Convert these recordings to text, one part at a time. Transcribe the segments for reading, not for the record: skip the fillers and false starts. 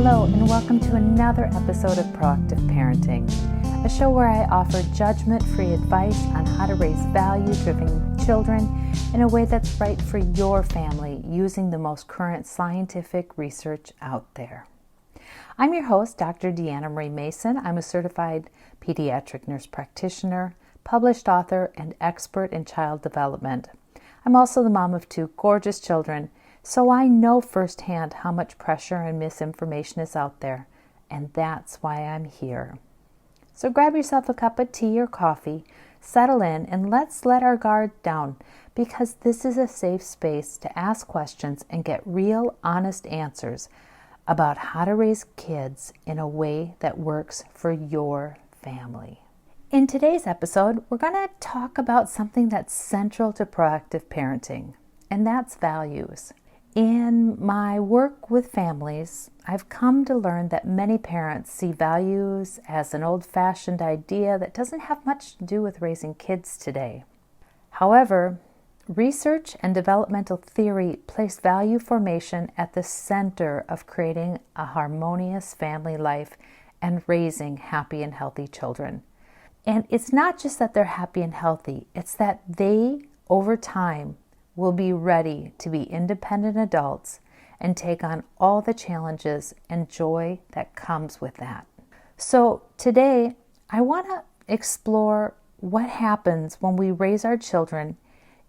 Hello, and welcome to another episode of Proactive Parenting, a show where I offer judgment-free advice on how to raise value-driven children in a way that's right for your family using the most current scientific research out there. I'm your host, Dr. Deanna Marie Mason. I'm a certified pediatric nurse practitioner, published author, and expert in child development. I'm also the mom of two gorgeous children, so I know firsthand how much pressure and misinformation is out there, and that's why I'm here. So grab yourself a cup of tea or coffee, settle in, and let's let our guard down, because this is a safe space to ask questions and get real, honest answers about how to raise kids in a way that works for your family. In today's episode, we're going to talk about something that's central to proactive parenting, and that's values. In my work with families, I've come to learn that many parents see values as an old-fashioned idea that doesn't have much to do with raising kids today. However, research and developmental theory place value formation at the center of creating a harmonious family life and raising happy and healthy children. And it's not just that they're happy and healthy, it's that they, over time, will be ready to be independent adults and take on all the challenges and joy that comes with that. So today, I want to explore what happens when we raise our children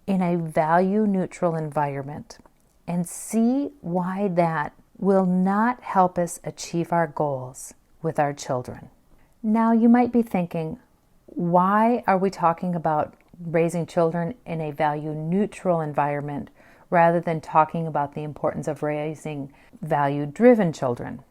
in a value-neutral environment and see why that will not help us achieve our goals with our children. Now, you might be thinking, why are we talking about raising children in a value-neutral environment rather than talking about the importance of raising value-driven children?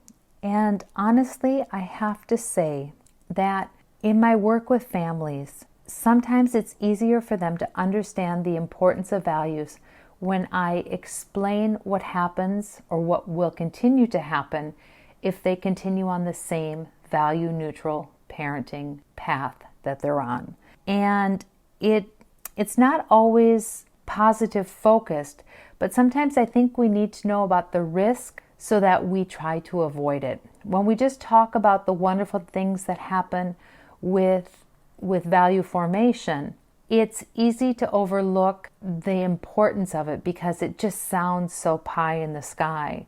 And honestly, I have to say that in my work with families, sometimes it's easier for them to understand the importance of values when I explain what happens or what will continue to happen if they continue on the same value-neutral parenting path that they're on. And it's not always positive focused, but sometimes I think we need to know about the risk so that we try to avoid it. When we just talk about the wonderful things that happen with value formation, it's easy to overlook the importance of it because it just sounds so pie in the sky.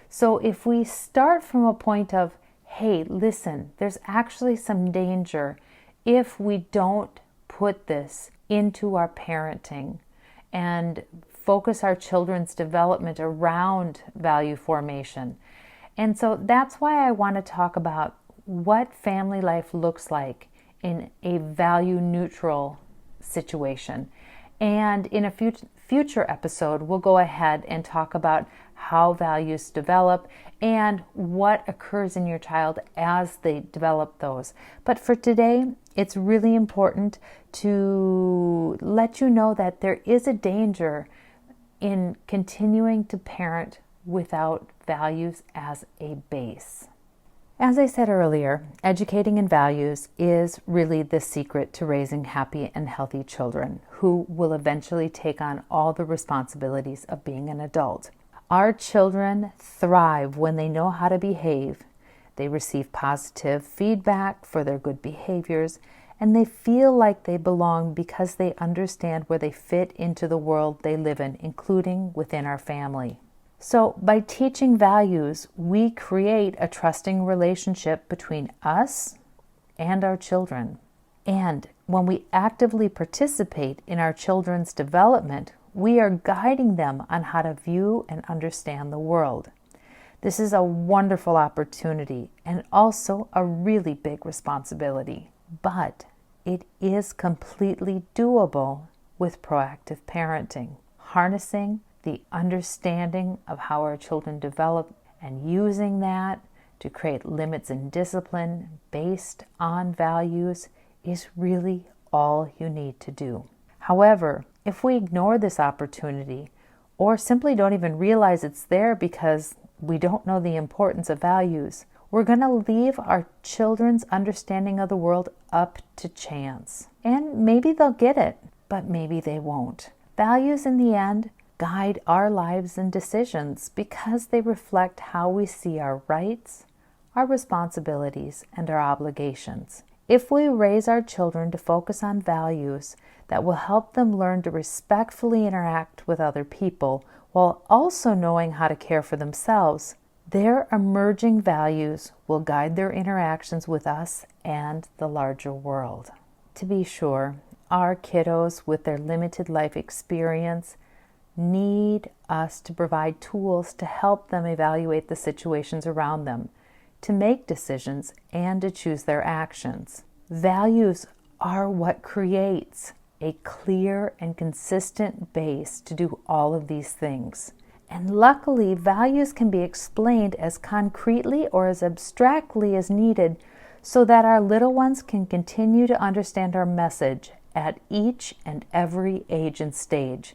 So if we start from a point of, hey, listen, there's actually some danger if we don't put this into our parenting and focus our children's development around value formation. And so that's why I want to talk about what family life looks like in a value-neutral situation. And in a future episode, we'll go ahead and talk about how values develop and what occurs in your child as they develop those. But for today, it's really important to let you know that there is a danger in continuing to parent without values as a base. As I said earlier, educating in values is really the secret to raising happy and healthy children who will eventually take on all the responsibilities of being an adult. Our children thrive when they know how to behave. They receive positive feedback for their good behaviors, and they feel like they belong because they understand where they fit into the world they live in, including within our family. So by teaching values, we create a trusting relationship between us and our children. And when we actively participate in our children's development, we are guiding them on how to view and understand the world. This is a wonderful opportunity and also a really big responsibility, but it is completely doable with proactive parenting, harnessing the understanding of how our children develop and using that to create limits and discipline based on values is really all you need to do. However, if we ignore this opportunity or simply don't even realize it's there because we don't know the importance of values, we're going to leave our children's understanding of the world up to chance. And maybe they'll get it, but maybe they won't. Values in the end guide our lives and decisions because they reflect how we see our rights, our responsibilities, and our obligations. If we raise our children to focus on values that will help them learn to respectfully interact with other people while also knowing how to care for themselves, their emerging values will guide their interactions with us and the larger world. To be sure, our kiddos with their limited life experience need us to provide tools to help them evaluate the situations around them, to make decisions, and to choose their actions. Values are what creates a clear and consistent base to do all of these things. And luckily, values can be explained as concretely or as abstractly as needed so that our little ones can continue to understand our message at each and every age and stage,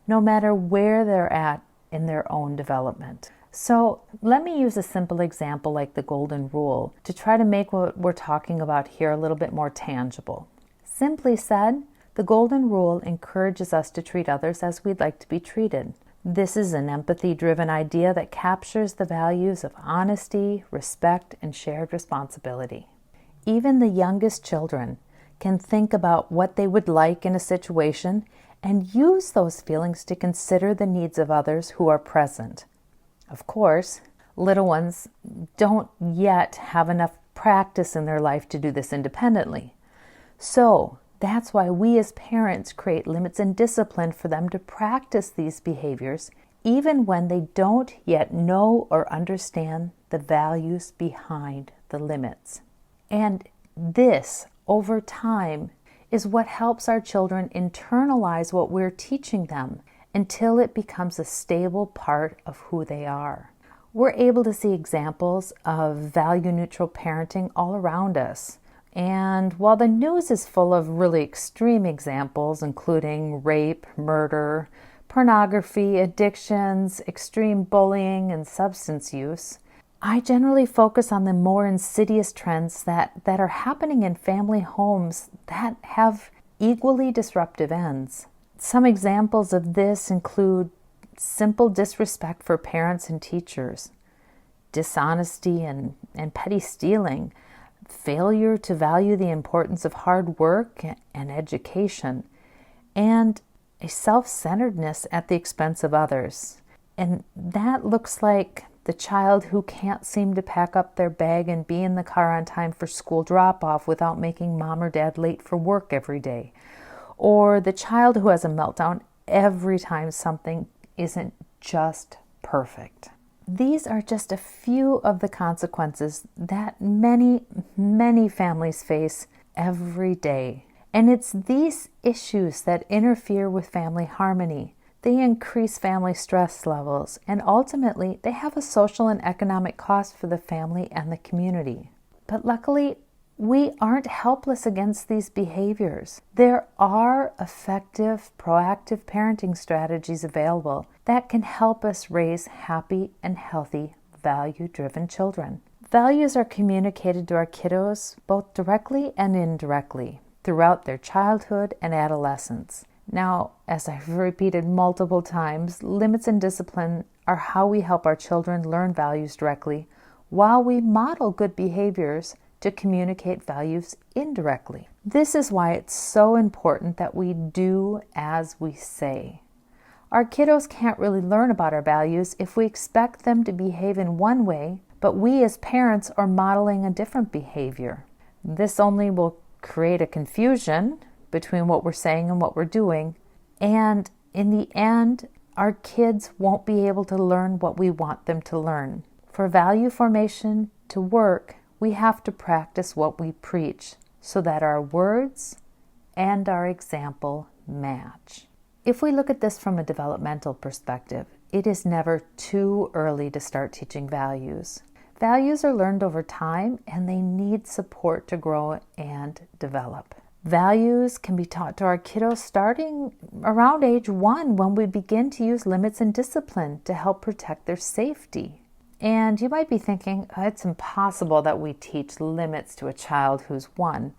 no matter where they're at in their own development. So let me use a simple example like the golden rule to try to make what we're talking about here a little bit more tangible. Simply said, the golden rule encourages us to treat others as we'd like to be treated. This is an empathy-driven idea that captures the values of honesty, respect, and shared responsibility. Even the youngest children can think about what they would like in a situation and use those feelings to consider the needs of others who are present. Of course, little ones don't yet have enough practice in their life to do this independently. So that's why we as parents create limits and discipline for them to practice these behaviors, even when they don't yet know or understand the values behind the limits. And this, over time, is what helps our children internalize what we're teaching them until it becomes a stable part of who they are. We're able to see examples of value-neutral parenting all around us. And while the news is full of really extreme examples, including rape, murder, pornography, addictions, extreme bullying, and substance use, I generally focus on the more insidious trends that are happening in family homes that have equally disruptive ends. Some examples of this include simple disrespect for parents and teachers, dishonesty and petty stealing, failure to value the importance of hard work and education, and a self-centeredness at the expense of others. And that looks like the child who can't seem to pack up their bag and be in the car on time for school drop-off without making mom or dad late for work every day. Or the child who has a meltdown every time something isn't just perfect. These are just a few of the consequences that many, many families face every day. And it's these issues that interfere with family harmony. They increase family stress levels, and ultimately, they have a social and economic cost for the family and the community. But luckily, we aren't helpless against these behaviors. There are effective, proactive parenting strategies available that can help us raise happy and healthy, value-driven children. Values are communicated to our kiddos both directly and indirectly throughout their childhood and adolescence. Now, as I've repeated multiple times, limits and discipline are how we help our children learn values directly while we model good behaviors to communicate values indirectly. This is why it's so important that we do as we say. Our kiddos can't really learn about our values if we expect them to behave in one way, but we as parents are modeling a different behavior. This only will create a confusion between what we're saying and what we're doing, and in the end, our kids won't be able to learn what we want them to learn. For value formation to work, we have to practice what we preach so that our words and our example match. If we look at this from a developmental perspective, it is never too early to start teaching values. Values are learned over time and they need support to grow and develop. Values can be taught to our kiddos starting around age 1 when we begin to use limits and discipline to help protect their safety. And you might be thinking, it's impossible that we teach limits to a child who's 1.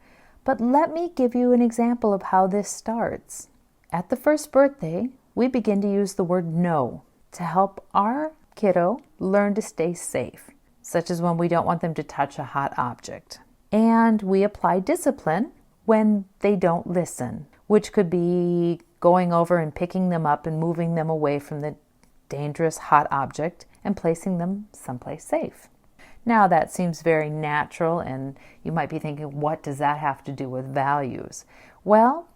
But let me give you an example of how this starts. At the first birthday, we begin to use the word no to help our kiddo learn to stay safe. such as when we don't want them to touch a hot object. And we apply discipline when they don't listen, which could be going over and picking them up and moving them away from the dangerous hot object and placing them someplace safe. Now that seems very natural, and you might be thinking, what does that have to do with values? Well,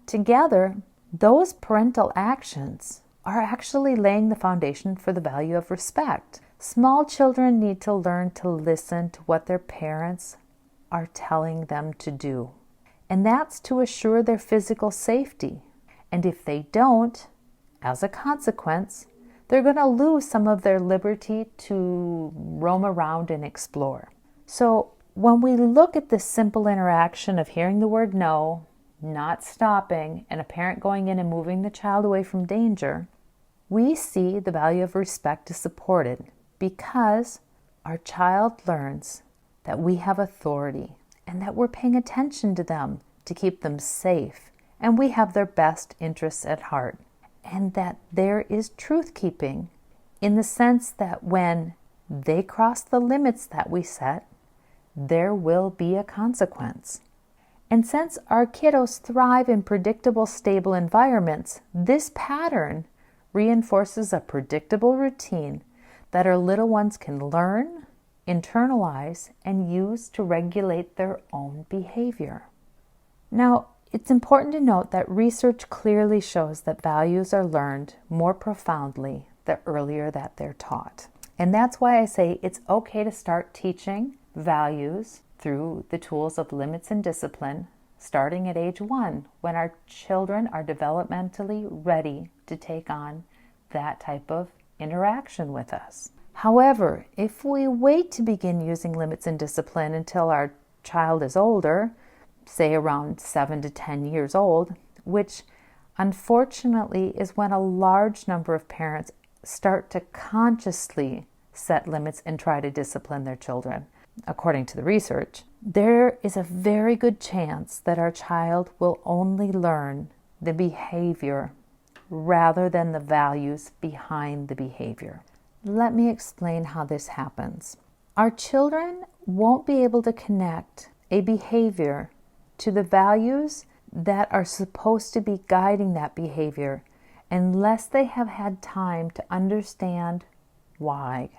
together, those parental actions are actually laying the foundation for the value of respect. Small children need to learn to listen to what their parents are telling them to do. And that's to assure their physical safety. And if they don't, as a consequence, they're going to lose some of their liberty to roam around and explore. So when we look at this simple interaction of hearing the word no, not stopping, and a parent going in and moving the child away from danger, we see the value of respect is supported because our child learns that we have authority and that we're paying attention to them to keep them safe, and we have their best interests at heart. And that there is truth-keeping in the sense that when they cross the limits that we set, there will be a consequence. And since our kiddos thrive in predictable, stable environments, this pattern reinforces a predictable routine that our little ones can learn, internalize, and use to regulate their own behavior. Now, it's important to note that research clearly shows that values are learned more profoundly the earlier that they're taught. And that's why I say it's okay to start teaching values through the tools of limits and discipline starting at age 1, when our children are developmentally ready to take on that type of interaction with us. However, if we wait to begin using limits and discipline until our child is older, say around 7 to 10 years old, which unfortunately is when a large number of parents start to consciously set limits and try to discipline their children. According to the research, there is a very good chance that our child will only learn the behavior rather than the values behind the behavior. Let me explain how this happens. Our children won't be able to connect a behavior to the values that are supposed to be guiding that behavior unless they have had time to understand why.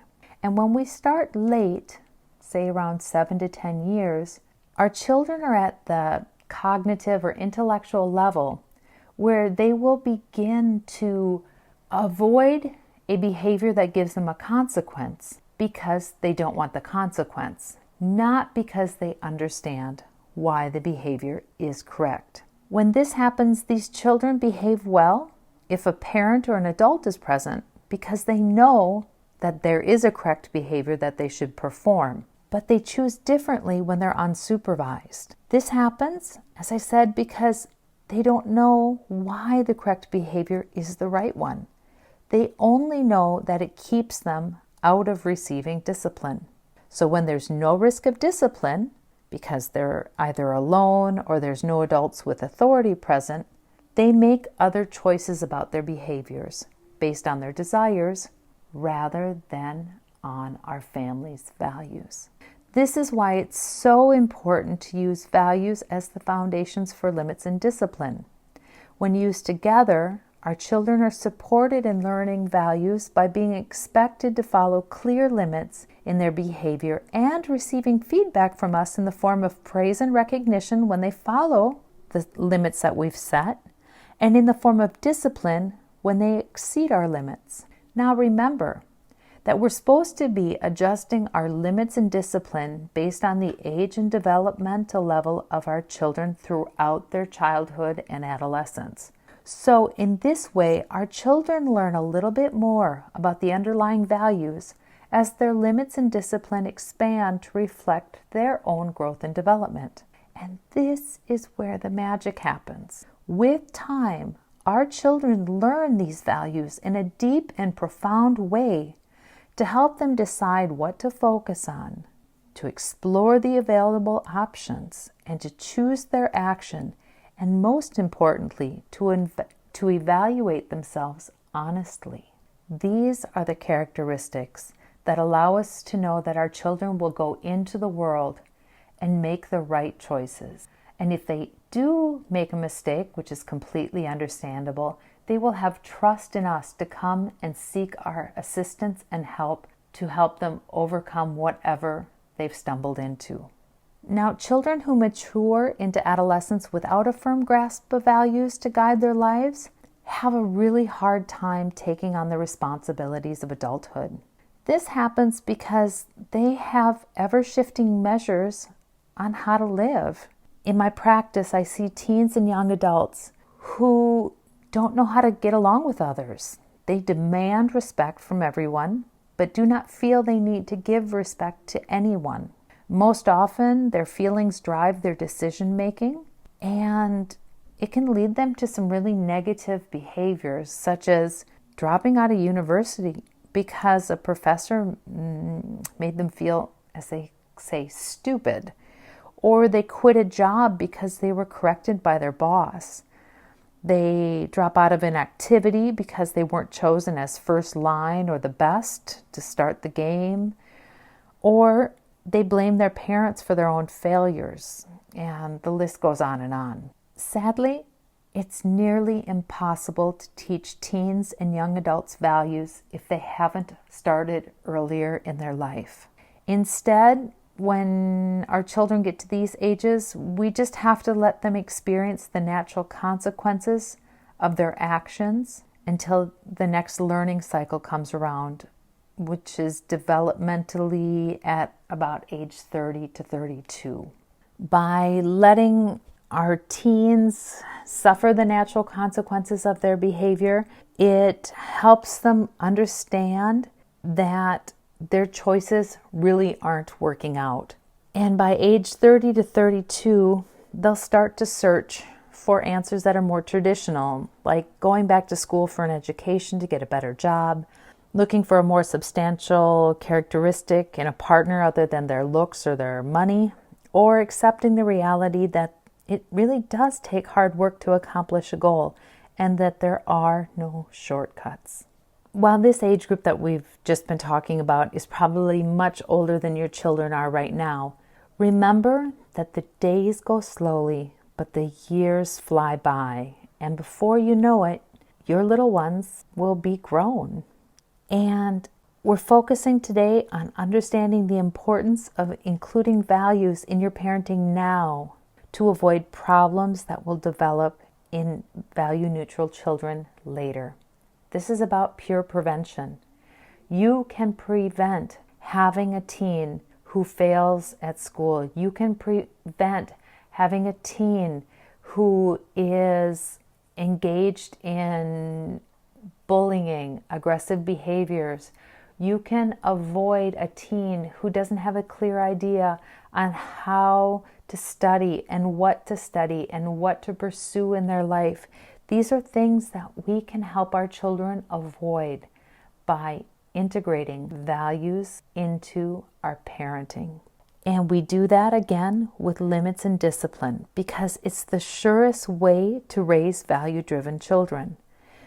And when we start late, say around 7 to 10 years, our children are at the cognitive or intellectual level where they will begin to avoid a behavior that gives them a consequence because they don't want the consequence, not because they understand why the behavior is correct. When this happens, these children behave well if a parent or an adult is present because they know that there is a correct behavior that they should perform, but they choose differently when they're unsupervised. This happens, as I said, because they don't know why the correct behavior is the right one. They only know that it keeps them out of receiving discipline. So when there's no risk of discipline, because they're either alone or there's no adults with authority present, they make other choices about their behaviors based on their desires rather than on our family's values. This is why it's so important to use values as the foundations for limits and discipline. When used together, our children are supported in learning values by being expected to follow clear limits in their behavior and receiving feedback from us in the form of praise and recognition when they follow the limits that we've set, and in the form of discipline when they exceed our limits. Now remember that we're supposed to be adjusting our limits and discipline based on the age and developmental level of our children throughout their childhood and adolescence. So in this way, our children learn a little bit more about the underlying values as their limits and discipline expand to reflect their own growth and development. And this is where the magic happens. With time, our children learn these values in a deep and profound way to help them decide what to focus on, to explore the available options, and to choose their action, and most importantly, to evaluate themselves honestly. These are the characteristics that allow us to know that our children will go into the world and make the right choices. And if they do make a mistake, which is completely understandable, they will have trust in us to come and seek our assistance and help to help them overcome whatever they've stumbled into. Now, children who mature into adolescence without a firm grasp of values to guide their lives have a really hard time taking on the responsibilities of adulthood. This happens because they have ever-shifting measures on how to live. In my practice, I see teens and young adults who don't know how to get along with others. They demand respect from everyone, but do not feel they need to give respect to anyone. Most often, their feelings drive their decision-making, and it can lead them to some really negative behaviors, such as dropping out of university because a professor made them feel, as they say, stupid, or they quit a job because they were corrected by their boss. They drop out of an activity because they weren't chosen as first line or the best to start the game, or they blame their parents for their own failures, and the list goes on and on. Sadly, it's nearly impossible to teach teens and young adults values if they haven't started earlier in their life. Instead, when our children get to these ages, we just have to let them experience the natural consequences of their actions until the next learning cycle comes around, which is developmentally at about age 30 to 32. By letting our teens suffer the natural consequences of their behavior, it helps them understand that their choices really aren't working out. And by age 30 to 32, they'll start to search for answers that are more traditional, like going back to school for an education to get a better job, looking for a more substantial characteristic in a partner other than their looks or their money, or accepting the reality that it really does take hard work to accomplish a goal and that there are no shortcuts. While this age group that we've just been talking about is probably much older than your children are right now, remember that the days go slowly, but the years fly by, and before you know it, your little ones will be grown. And we're focusing today on understanding the importance of including values in your parenting now to avoid problems that will develop in value-neutral children later. This is about pure prevention. You can prevent having a teen who fails at school. You can prevent having a teen who is engaged in bullying, aggressive behaviors. You can avoid a teen who doesn't have a clear idea on how to study and what to pursue in their life. These are things that we can help our children avoid by integrating values into our parenting. And we do that again with limits and discipline because it's the surest way to raise value-driven children.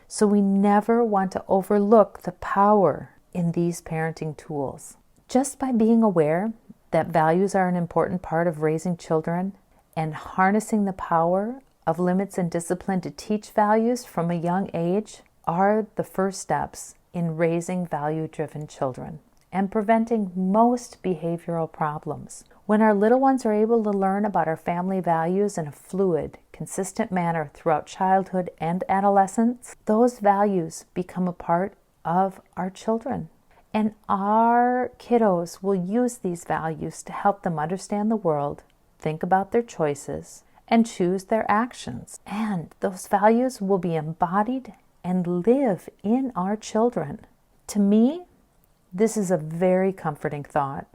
So we never want to overlook the power in these parenting tools. Just by being aware that values are an important part of raising children and harnessing the power of limits and discipline to teach values from a young age are the first steps in raising value-driven children and preventing most behavioral problems. When our little ones are able to learn about our family values in a fluid, consistent manner throughout childhood and adolescence, those values become a part of our children. And our kiddos will use these values to help them understand the world, think about their choices, and choose their actions. And those values will be embodied and live in our children. To me, this is a very comforting thought,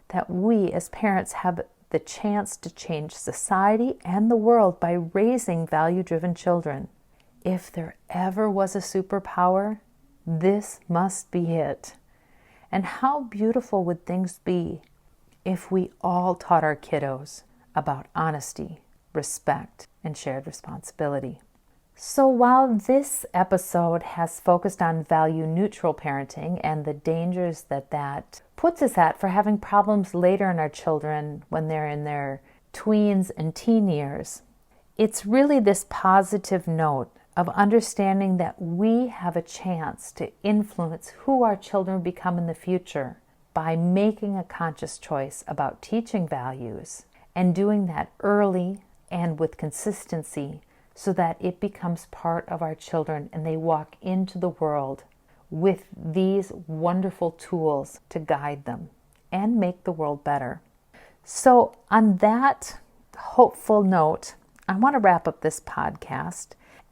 that we as parents have the chance to change society and the world by raising value-driven children. If there ever was a superpower, this must be it. And how beautiful would things be if we all taught our kiddos about honesty, respect, and shared responsibility. So while this episode has focused on value-neutral parenting and the dangers that puts us at for having problems later in our children when they're in their tweens and teen years, it's really this positive note of understanding that we have a chance to influence who our children become in the future by making a conscious choice about teaching values and doing that early and with consistency so that it becomes part of our children and they walk into the world with these wonderful tools to guide them and make the world better. So on that hopeful note, I want to wrap up this podcast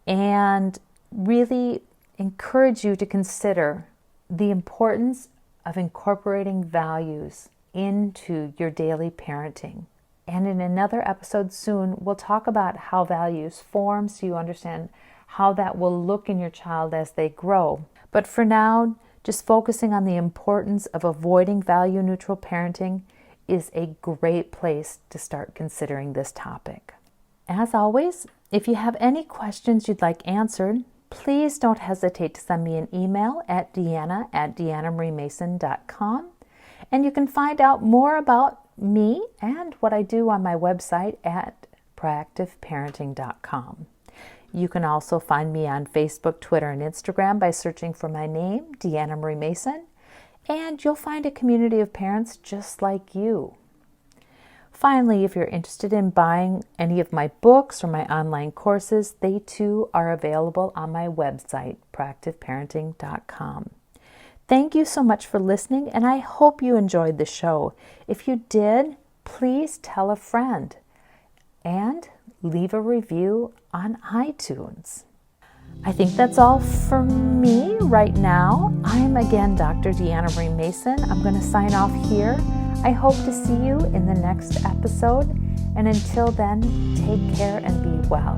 and really encourage you to consider the importance of incorporating values into your daily parenting. And in another episode soon, we'll talk about how values form so you understand how that will look in your child as they grow. But for now, just focusing on the importance of avoiding value-neutral parenting is a great place to start considering this topic. As always, if you have any questions you'd like answered, please don't hesitate to send me an email at deanna@deannamarie-mason.com. And you can find out more about me and what I do on my website at proactiveparenting.com. You can also find me on Facebook, Twitter, and Instagram by searching for my name, Deanna Marie Mason, and you'll find a community of parents just like you. Finally, if you're interested in buying any of my books or my online courses, they too are available on my website, proactiveparenting.com. Thank you so much for listening, and I hope you enjoyed the show. If you did, please tell a friend and leave a review on iTunes. I think that's all for me right now. I'm again Dr. Deanna Marie Mason. I'm going to sign off here. I hope to see you in the next episode, and until then, take care and be well.